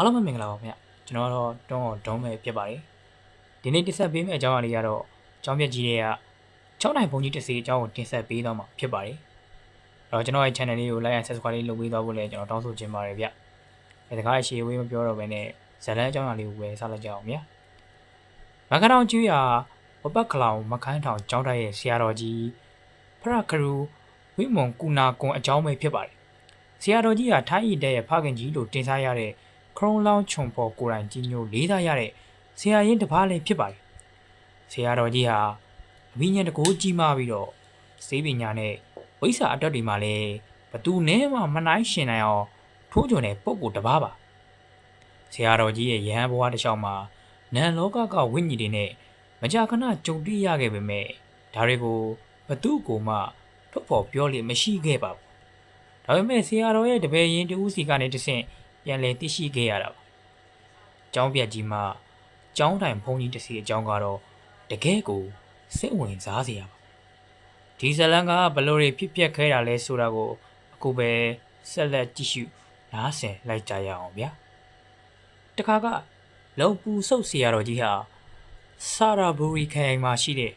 အားလုံးပဲမင်္ဂလာပါခင်ဗျကျွန်တော်ကတော့တွန်းအောင်ဒုံးပဲဖြစ်ပါတယ်ဒီနေ့တင်ဆက်ပေးမယ့်အကြောင်းအရာလေးကတော့ကျောင်းပြက်ကြီးတွေက6နိုင်ဘုံကြီးတစ်စီအကြောင်းကိုတင်ဆက်ပေးတော့မှာဖြစ်ပါတယ်အဲ့တော့ကျွန်တော်ရဲ့ channel လေးကို like and subscribe လေးလုပ်ပေးသွားဖို့လည်းကျွန်တော်တောင်းဆိုချင်ပါတယ်ဗျဒီတခါရှေ့ဝေးမပြောတော့ဘဲနဲ့ဇလန်းအကြောင်းအရာလေးကိုပဲဆက်လိုက်ကြအောင်ဗျမခထောင်ကျွေးရာဝပတ်ခလောင်မခန်းထောင်ကျောင်းတိုက်ရဲ့ဆရာတော်ကြီးဖရခရူဝိမွန်ကူနာကွန်အကြောင်းပဲဖြစ်ပါတယ်ဆရာတော်ကြီးဟာထိုင်းရည်တဲ့ရဲ့ဖခင်ကြီးလို့တင်စားရတဲ့ခရုံလောင်းခြုံပေါ်ကိုယ်တိုင်ကြီးညိုလေးသားရတဲ့ဆရာရင်းတစ်ပါးလည်းဖြစ်ပါတယ်ဆရာတော်ကြီးဟာအမိညာတကိုးကြီးမားပြီးတော့စေပညာနဲ့ဝိဇ္ဇာအတွက်တွေမှာလည်းဘသူနဲ့မှမနိုင်ရှင်နိုင်အောင်ထိုးကြုံတဲ့ပုံကိုတပါးပါဆရာတော်ကြီးရဲ့ရဟန်းဘဝတစ်လျှောက်မှာနန်လောကကဝိညာဉ်တွေနဲ့မကြာခဏကြုံတွေ့ရခဲ့ပေမဲ့ဒါတွေကိုဘသူကိုမှထုတ်ဖော်ပြောလို့မရှိခဲ့ပါဘူးဒါပေမဲ့ဆရာတော်ရဲ့တပည့်ရင်တူးစီကနေတဆင့်ပြန်လည်သိရှိခဲ့ရတာပါ။ကျောင်းပြက်ကြီးမှာကျောင်းတိုင်ဘုံကြီးတစ်စီအကြောင်းကတော့တကယ်ကိုစိတ်ဝင်စားစရာပါ။ဒီဇလန်ကဘလို့တွေဖြစ်ပျက်ခဲ့တာလဲဆိုတာကိုအခုပဲဆက်လက်ကြည့်ရှုနားဆင်လိုက်ကြရအောင်ဗျာ။တခါကလုံပူဆုပ်ဆရာတော်ကြီးဟာစာရာဘူရီခရိုင်မှာရှိတဲ့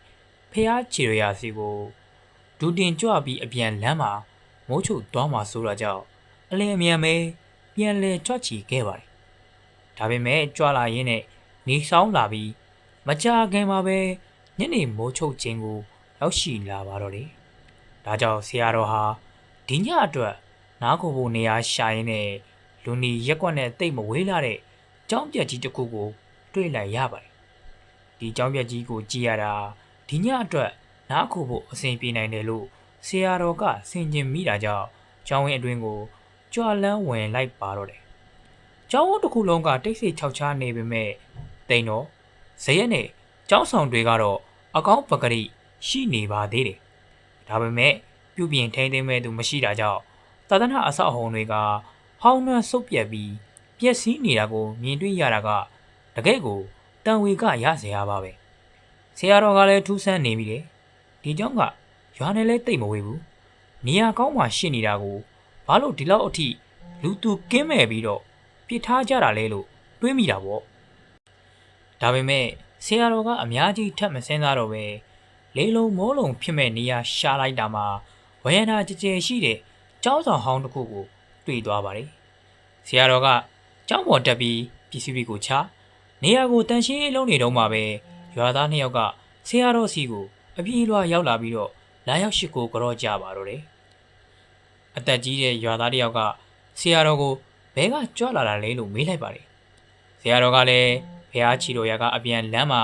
ဖျားချီရရာစီကိုဒူတင်ကြွပြီးအပြန်လမ်းမှာမိုးချုပ်သွားမှာဆိုတာကြောင့်အလင်းအမြန်ပဲပြန်လဲကြွချီခဲ့ပါတယ်။ဒါပေမဲ့ကြွလာရင်းနဲ့နေဆောင်လာပြီးမကြာခင်မှာပဲညနေမိုးချုပ်ခြင်းကိုရောက်ရှိလာပါတော့တယ်။ဒါကြောင့်ဆရာတော်ဟာဒီညအတွက်နားခိုဖို့နေရာရှာရင်းနဲ့လူနီရက်ကွက်နဲ့တိတ်မဝေးလာတဲ့ကျောင်းပြက်ကြီးတစ်ခုကိုတွေ့လိုက်ရပါတယ်။ဒီကျောင်းပြက်ကြီးကိုကြည့်ရတာဒီညအတွက်နားခိုဖို့အဆင်ပြေနိုင်တယ်လို့ဆရာတော်ကဆင်ခြင်မိတာကြောင့်ကျောင်းဝင်းအတွင်းကိုကြွလန်းဝင်လိုက်ပါတော့တယ်။ကျောင်းဝန်းတစ်ခုလုံးကတိတ်ဆိတ်ခြောက်ခြားနေပေမဲ့တိန်တော့ဇရက်နဲ့ကျောင်းဆောင်တွေကတော့အကောင်းပကတိရှိနေပါသေးတယ်။ဒါပေမဲ့ပြုပြင်ထိန်းသိမ်းမဲ့သူမရှိတာကြောင့်သာသနာအဆောက်အုံတွေကဟောင်းနှံဆုတ်ပြက်ပြီးပျက်စီးနေတာကိုမြင်တွေ့ရတာကတကယ့်ကိုတန်ဝေကရစရာပါပဲ။ဆရာတော်ကလည်းထူးဆန်းနေပြီလေ။ဒီကျောင်းကရွာနဲ့လဲတိတ်မဝေးဘူး။နေရာကောင်းမှရှိနေတာကိုဘာလို့ဒီလောက်အထိလူသူကင်းမဲ့ပြီးတော့ပြစ်ထားကြတာလဲလို့တွေးမိတာပေါ့ဒါပေမဲ့ဆရာတော်ကအများကြီးထပ်မစင်းသားတော့ပဲလေးလုံးမိုးလုံးဖြစ်မဲ့နေရာရှာလိုက်တာမှာဝရဏကြဲကြဲရှိတဲ့ကျောင်းဆောင်ဟောင်းတစ်ခုကိုတွေ့သွားပါတယ်ဆရာတော်ကကျောင်းပေါ်တက်ပြီးပစ္စည်းတွေကိုချနေရာကိုတန်ရှင်းလုံးနေတော့မှပဲရွာသားနှစ်ယောက်ကဆရာတော်စီကိုအပြေးလွှာရောက်လာပြီးတော့လာရောက်ရှိကိုကြော့ကြပါတော့တယ်အသက်ကြီးတဲ့ရွာသားတယောက်ကဆရာတော်ကိုဘဲကကြွလာတာလဲလို့မေးလိုက်ပါတယ်ဆရာတော်ကလည်းဖះချီတော်ရကအပြန်လမ်းမှာ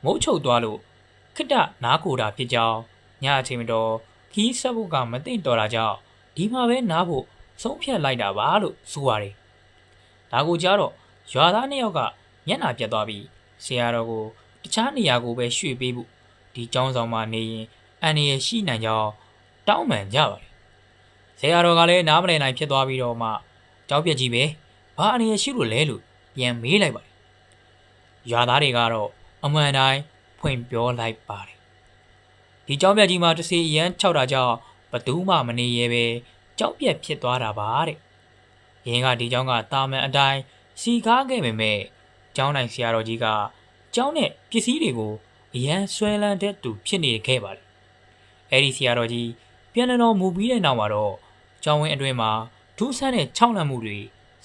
မုတ်ချုပ်သွားလို့ခိတ္တနားကိုတာဖြစ်ကြောင်းညအချိန်မတော်ခီးဆက်ဖို့ကမသိတော်တာကြောင့်ဒီမှာပဲနားဖို့ဆုံးဖြတ်လိုက်တာပါလို့ဆိုပါတယ်ဒါကိုကြားတော့ရွာသားနှစ်ယောက်ကမျက်နှာပြတ်သွားပြီးဆရာတော်ကိုတခြားနေရာကိုပဲရွှေ့ပေးဖို့ဒီကျောင်းဆောင်မှာနေရင်အန္တရာယ်ရှိနိုင်ကြောင်းတောင်းပန်ကြပါတယ်ဆရာတော်ကလည်းနားမလည်နိုင်ဖြစ်သွားပြီးတော့မှကြောက်ပြက်ကြီးပဲဘာအနေရရှိလို့လဲလို့ပြန်မေးလိုက်ပါတယ်ရွာသားတွေကတော့အမှန်တိုင်းဖွင့်ပြောလိုက်ပါတယ်ဒီကြောက်ပြက်ကြီးမှာတစ်စီအရန်၆တာကြောင့်ဘသူမှမနေရဲပဲကြောက်ပြက်ဖြစ်သွားတာပါတဲ့ရင်းကဒီเจ้าကတာမန်အတိုင်းစီကားခဲ့ပေမဲ့ကျောင်းနိုင်ဆရာတော်ကြီးကကျောင်းနဲ့ပစ္စည်းတွေကိုအရန်ဆွဲလန်းတဲ့သူဖြစ်နေခဲ့ပါတယ်အဲ့ဒီဆရာတော်ကြီးပြန်လည်တော်မူပြီးတဲ့နောက်မှာတော့ကျောင်းဝင်းအတွင်းမှာထူးဆန်းတဲ့ခြောက်လန့်မှုတွေ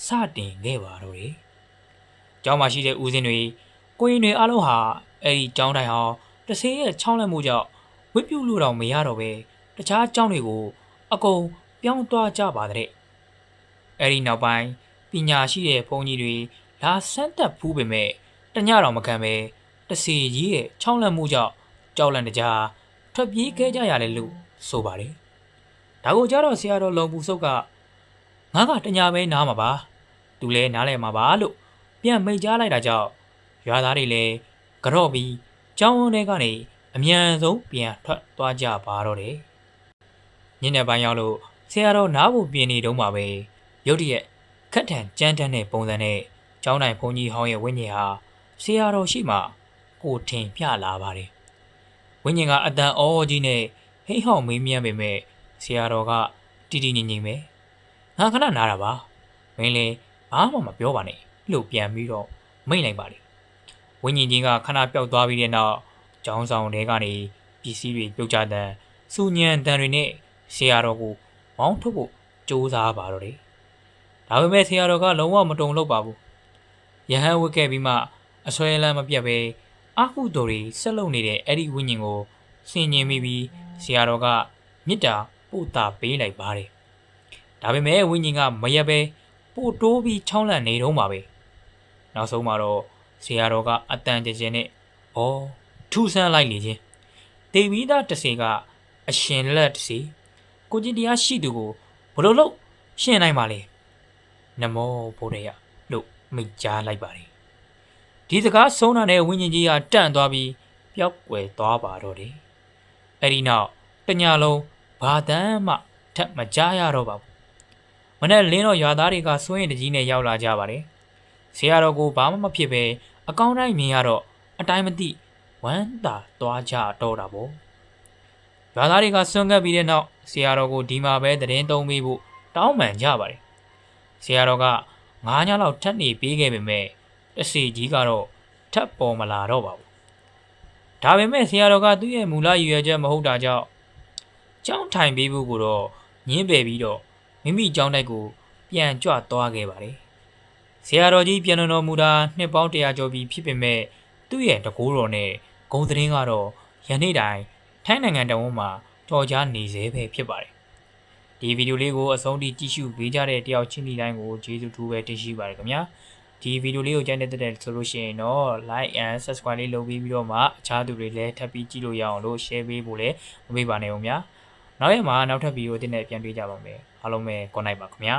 စတင်ခဲ့ပါတော့တယ်။ကျောင်းမှာရှိတဲ့ဦးစင်းတွေကိုရင်တွေအားလုံးဟာအဲ့ဒီကျောင်းတိုင်ဟောင်းတဆေးရဲ့ခြောက်လန့်မှုကြောင့်ဝိပြုလို့တော့မရတော့ပဲတခြားကျောင်းတွေကိုအကုန်ပြောင်းသွားကြပါတဲ့။အဲ့ဒီနောက်ပိုင်းပညာရှိတဲ့ဘုန်းကြီးတွေလာဆန်းသက်ဖူးပေမဲ့တညတော်မခံပဲတဆေးကြီးရဲ့ခြောက်လန့်မှုကြောင့်ကြောက်လန့်တကြားထွက်ပြေးခဲ့ကြရတယ်လို့ဆိုပါတယ်။ဒါကိုကြားတော့ဆရာတော်လုံပူစုပ်ကငါကတညာပဲနားမှာပါသူလဲနားလဲမှာပါလို့ပြန်မိတ်ကြားလိုက်တာကြောင့်ရွာသားတွေလည်းကြော့ပြီးကျောင်းဝန်းထဲကနေအမြန်ဆုံးပြန်ထွက်သွားကြပါတော့တယ်ညနေပိုင်းရောက်လို့ဆရာတော်နားဖို့ပြင်နေတုန်းမှာပဲရုတ်တရက်ခက်ထန်ကြမ်းတမ်းတဲ့ပုံစံနဲ့ကျောင်းတိုင်ဘုန်းကြီးဟောင်းရဲ့ဝိညာဉ်ဟာဆရာတော်ရှိမှကိုထင်ပြလာပါတယ်ဝိညာဉ်ကအတန်အောကြီးနဲ့ဟိဟောင်းမေးမြန်းပေမဲ့ဆရာတော်ကတီတီငြိမ်ငြိမ်ပဲငါခဏနားတာပါမင်းလည်းဘာမှမပြောပါနဲ့ လှုပ်ပြန်ပြီးတော့မိတ်လိုက်ပါလေဝိညာဉ်ကြီးကခဏပျောက်သွားပြီးတဲ့နောက်ကျောင်းဆောင်တဲကနေပစ္စည်းတွေပြုတ်ကျတဲ့စူညံတန်တွေနဲ့ဆရာတော်ကိုမောင်းထုတ်ဖို့ကြိုးစားပါတော့တယ်ဒါပေမဲ့ဆရာတော်ကလုံးဝမတုံ့လောက်ပါဘူးရဟန်းဝတ်ခဲ့ပြီးမှအဆွဲလန်းမပြတ်ပဲအာဟုတော်တွေဆက်လုပ်နေတဲ့အဲ့ဒီဝိညာဉ်ကိုဆင်ញင်မိပြီးဆရာတော်ကမေတ္တာပို့တာပေးလိုက်ပါတယ်ဒါပေမဲ့ဝိညာဉ်ကမရက်ပဲပို့တိုးပြီးချောင်းလန့်နေတော့မှာပဲနောက်ဆုံးမှာတော့ဆရာတော်ကအတန်ကျကျနဲ့ဩထူဆန်းလိုက်လေချင်းဒေဝီသားတစေကအရှင်လက်တစေကိုကြီးတရားရှိသူကိုဘလို့လို့ရှင်းနိုင်ပါလေနမောဗုဒ္ဓယလို့မိန့်ကြားလိုက်ပါတယ်ဒီစကားဆုံးတာနဲ့ဝိညာဉ်ကြီးကတန့်သွားပြီးပျောက်ကွယ်သွားပါတော့တယ်အဲ့ဒီနောက်တညလုံးဘာတမ်းမှထပ်မကြားရတော့ပါဘူးမနေ့လင်းတော့ရွာသားတွေကစွန့်ရင်တကြီးနဲ့ရောက်လာကြပါတယ်ဆရာတော်ကိုဘာမှမဖြစ်ပဲအကောင်းတိုင်းမြင်ရတော့အတိုင်းမသိဝမ်းသာသွားကြတော့တာပေါ့ရွာသားတွေကဆွန့်ကပ်ပြီးတဲ့နောက်ဆရာတော်ကိုဒီမှာပဲသတင်းသုံးပေးဖို့တောင်းပန်ကြပါတယ်ဆရာတော်က9ညလောက်ထပ်နေပေးခဲ့ပေမဲ့တစီကြီးကတော့ထပ်ပေါ်မလာတော့ပါဘူးဒါပေမဲ့ဆရာတော်ကသူ့ရဲ့မူလရည်ရွယ်ချက်မဟုတ်တာကြောင့်ကြောင်းထိုင်ပေးဖို့ကိုတော့ညင်းပယ်ပြီးတော့မိမိကြောင်းတိုက်ကိုပြန်ကြွသွားခဲ့ပါတယ်ဆရာတော်ကြီးပြန်တော်မူတာနှစ်ပေါင်း100ကျော်ပြီဖြစ်ပေမဲ့သူ့ရဲ့တကိုးတော်နဲ့ဂုံသတင်းကတော့ယနေ့တိုင်ထိုင်းနိုင်ငံတဝန်းမှာတော်ကြားနေစေပဲဖြစ်ပါတယ်ဒီဗီဒီယိုလေးကိုအဆုံးထိကြည့်ရှုပေးကြတဲ့တယောက်ချင်းဒီတိုင်းကိုကျေးဇူးထူးပဲတင်ရှိပါတယ်ခင်ဗျာဒီဗီဒီယိုလေးကိုကြိုက်တဲ့ဆိုလို့ရှိရင်တော့ like and subscribe လေးလုပ်ပြီးတော့မှအခြားသူတွေလည်းထပ်ပြီးကြည့်လို့ရအောင်လို့ share ပေးဖို့လည်းမမေ့ပါနဲ့ဦးဗျာနောက်ရက်မှာနောက်ထပ်ဗီဒီယိုအသစ်နဲ့ပြန်တွေ့ကြပါမယ်အားလုံးပဲ good night ပါခင်ဗျာ